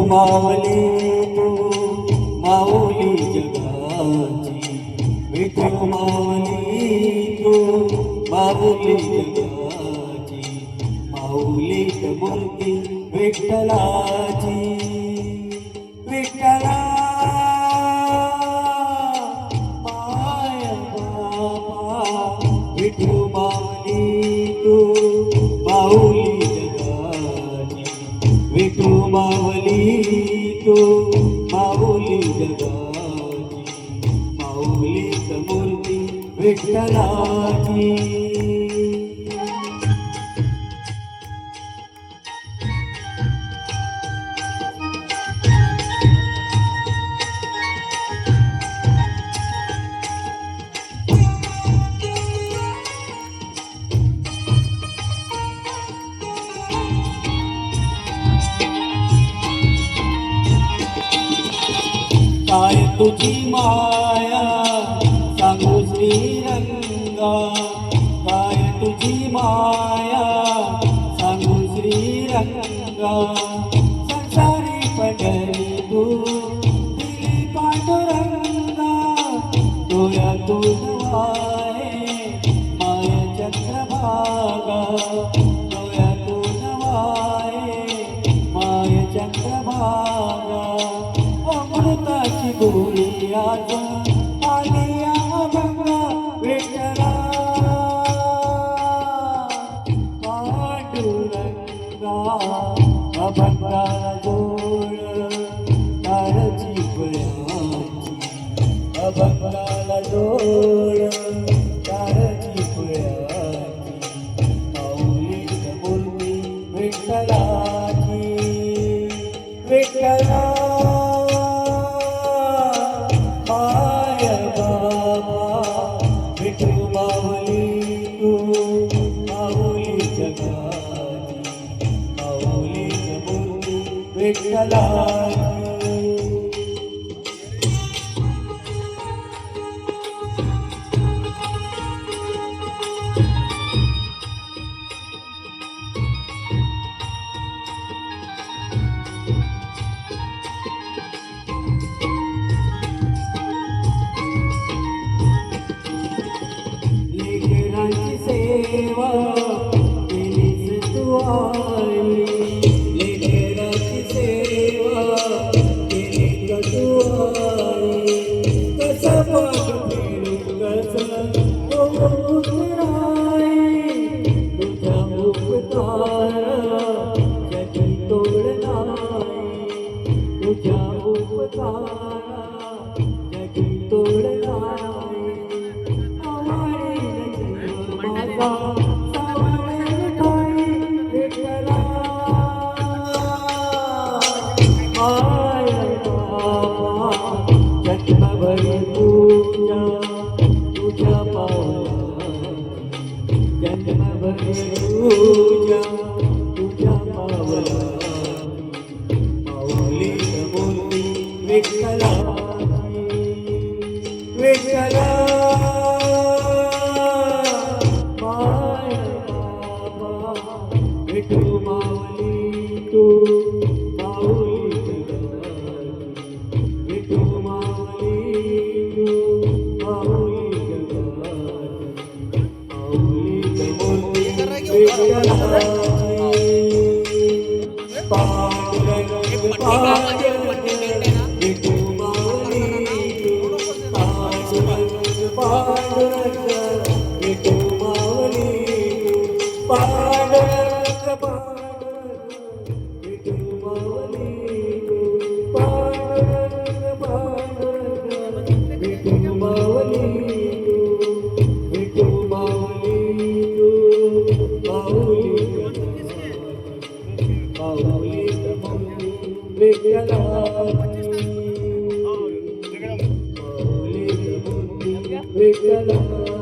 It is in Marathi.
मावली तू माऊली जगाची, विठू मावली तू माऊली जगाची, माऊलीत मूर्ती विठ्ठलाची. विठ्ठला माय बाबा, विठू मावली तू माऊली जगाची, विठू मावली तू माऊली जगाची, माऊलीत मूर्ती विठ्ठलाची. काय तुझी माया सांगू श्रीरंगा, काय तुझी माया सांगू श्रीरंगा. संसारी पंढरी तू दिली पांडुरंगा, डोळ्यातून वाहे माय चंद्रभागा, डोळ्यातून वाहे माय चंद्रभागा. अमृताची गोळी आज आली अभंगा विठ्ठला पांडुरंगा. अभंगाला जोड तारची फळाची, अभंगाला जोड तारची फळाची, माऊलीत मूर्ती विठ्ठलाची. विठ्ठला विठू माऊली तू माऊली जगाची, माऊलीत मूर्ती विठ्ठलाची. सेवा केलीस तू आई, लेकराची सेवा केली तू आई. कसं पाठ फेडू कसं उतराई, तुझ्या उपकार जगी तोड नाही, तुझ्या उपकार जगी तोड नाही. जन्मभरी पूजा तुझ्या पावलाची, जन्मभरी पूजा तुझ्या पावलाची, माऊलीत मूर्ती विठ्ठलाची. विठ्ठला माय बाबा, विठू माऊली तू माऊली जगाची, विठू माऊली तू माऊली जगाची, माऊलीत मूर्ती विठ्ठलाची. पांडुरंग पांडुरंग विठू माऊली तू, पांडुरंग पांडुरंग विठू माऊली तू, पांडुरंग पांडुरंग विठू माऊली तू, पांडुरंग पांडुरंग विठू माऊली तू, विठू माऊली तू माऊली जगाची, माऊलीत मूर्ती विठ्ठलाची, माऊलीत मूर्ती विठ्ठलाची.